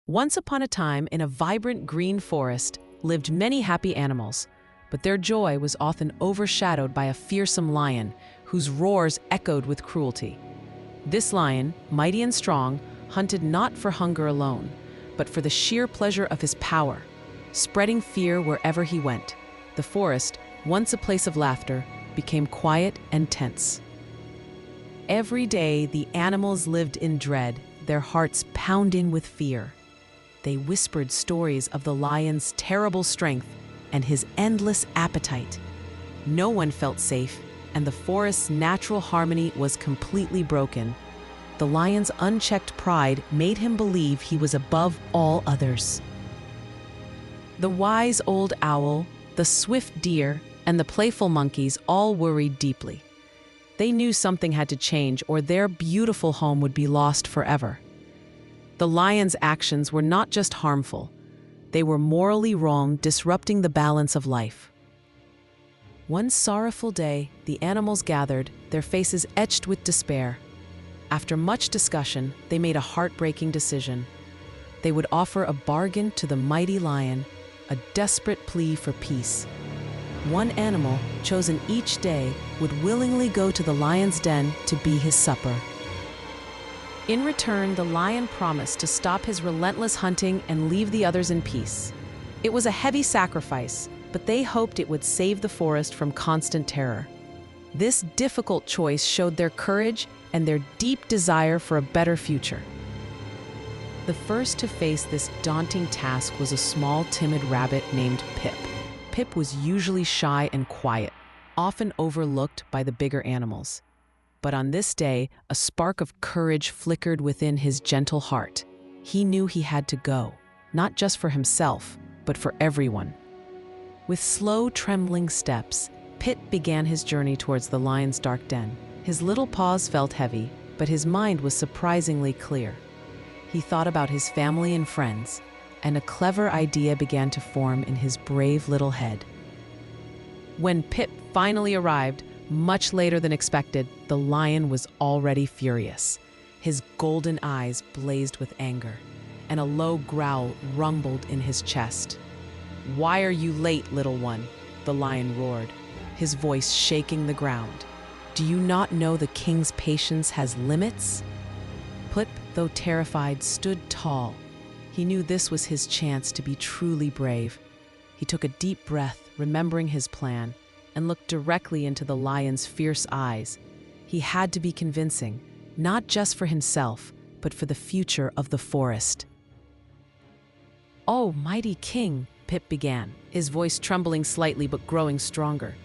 Once upon a time, in a vibrant green forest, lived many happy animals, but their joy was often overshadowed by a fearsome lion whose roars echoed with cruelty. This lion, mighty and strong, hunted not for hunger alone, but for the sheer pleasure of his power, spreading fear wherever he went. The forest, once a place of laughter, became quiet and tense. Every day, the animals lived in dread, their hearts pounding with fear. They whispered stories of the lion's terrible strength and his endless appetite. No one felt safe, and the forest's natural harmony was completely broken. The lion's unchecked pride made him believe he was above all others. The wise old owl, the swift deer, and the playful monkeys all worried deeply. They knew something had to change, or their beautiful home would be lost forever. The lion's actions were not just harmful. They were morally wrong, disrupting the balance of life. One sorrowful day, the animals gathered, their faces etched with despair. After much discussion, they made a heartbreaking decision. They would offer a bargain to the mighty lion, a desperate plea for peace. One animal, chosen each day, would willingly go to the lion's den to be his supper. In return, the lion promised to stop his relentless hunting and leave the others in peace. It was a heavy sacrifice, but they hoped it would save the forest from constant terror. This difficult choice showed their courage and their deep desire for a better future. The first to face this daunting task was a small, timid rabbit named Pip. Pip was usually shy and quiet, often overlooked by the bigger animals. But on this day, a spark of courage flickered within his gentle heart. He knew he had to go, not just for himself, but for everyone. With slow, trembling steps, Pip began his journey towards the lion's dark den. His little paws felt heavy, but his mind was surprisingly clear. He thought about his family and friends, and a clever idea began to form in his brave little head. When Pip finally arrived, much later than expected, the lion was already furious. His golden eyes blazed with anger, and a low growl rumbled in his chest. "Why are you late, little one?" the lion roared, his voice shaking the ground. "Do you not know the king's patience has limits?" Pip, though terrified, stood tall. He knew this was his chance to be truly brave. He took a deep breath, remembering his plan, and looked directly into the lion's fierce eyes. He had to be convincing, not just for himself, but for the future of the forest. "Oh, mighty king," Pip began, his voice trembling slightly but growing stronger.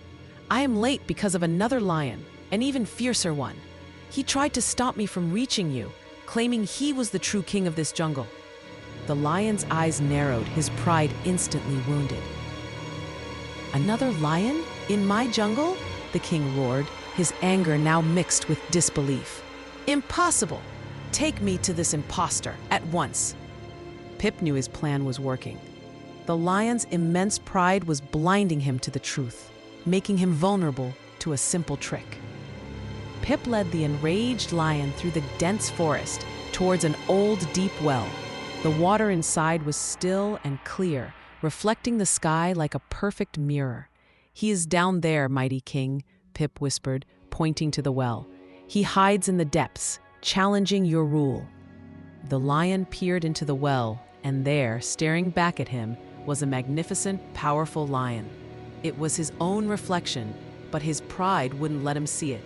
"I am late because of another lion, an even fiercer one. He tried to stop me from reaching you, claiming he was the true king of this jungle." The lion's eyes narrowed, his pride instantly wounded. "Another lion? In my jungle?" the king roared, his anger now mixed with disbelief. "Impossible! Take me to this imposter at once." Pip knew his plan was working. The lion's immense pride was blinding him to the truth, making him vulnerable to a simple trick. Pip led the enraged lion through the dense forest towards an old, deep well. The water inside was still and clear, reflecting the sky like a perfect mirror. "He is down there, mighty king," Pip whispered, pointing to the well. "He hides in the depths, challenging your rule." The lion peered into the well, and there, staring back at him, was a magnificent, powerful lion. It was his own reflection, but his pride wouldn't let him see it.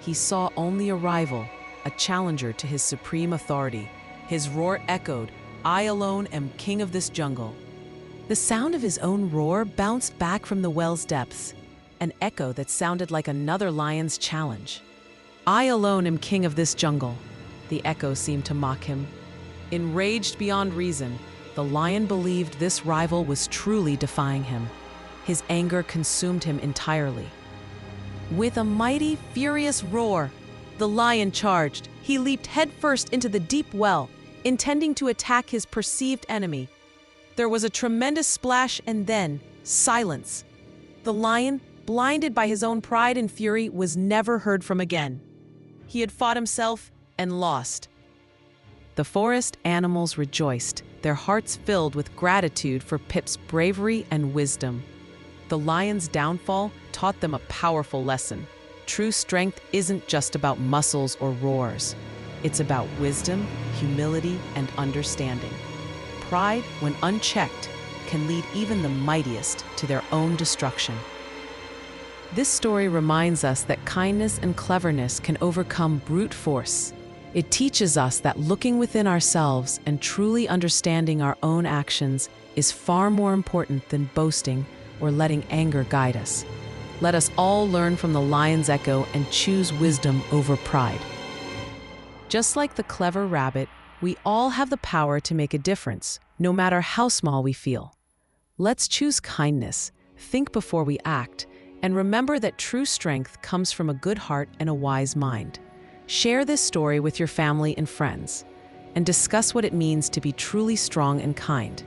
He saw only a rival, a challenger to his supreme authority. His roar echoed, "I alone am king of this jungle." The sound of his own roar bounced back from the well's depths, an echo that sounded like another lion's challenge. "I alone am king of this jungle," the echo seemed to mock him. Enraged beyond reason, the lion believed this rival was truly defying him. His anger consumed him entirely. With a mighty, furious roar, the lion charged. He leaped headfirst into the deep well, intending to attack his perceived enemy. There was a tremendous splash and then silence. The lion, blinded by his own pride and fury, was never heard from again. He had fought himself and lost. The forest animals rejoiced. their hearts filled with gratitude for Pip's bravery and wisdom. The lion's downfall taught them a powerful lesson. True strength isn't just about muscles or roars. It's about wisdom, humility, and understanding. Pride, when unchecked, can lead even the mightiest to their own destruction. This story reminds us that kindness and cleverness can overcome brute force. It teaches us that looking within ourselves and truly understanding our own actions is far more important than boasting or letting anger guide us. Let us all learn from the lion's echo and choose wisdom over pride. Just like the clever rabbit, we all have the power to make a difference, no matter how small we feel. Let's choose kindness, think before we act, and remember that true strength comes from a good heart and a wise mind. Share this story with your family and friends, and discuss what it means to be truly strong and kind.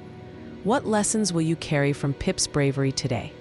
What lessons will you carry from Pip's bravery today?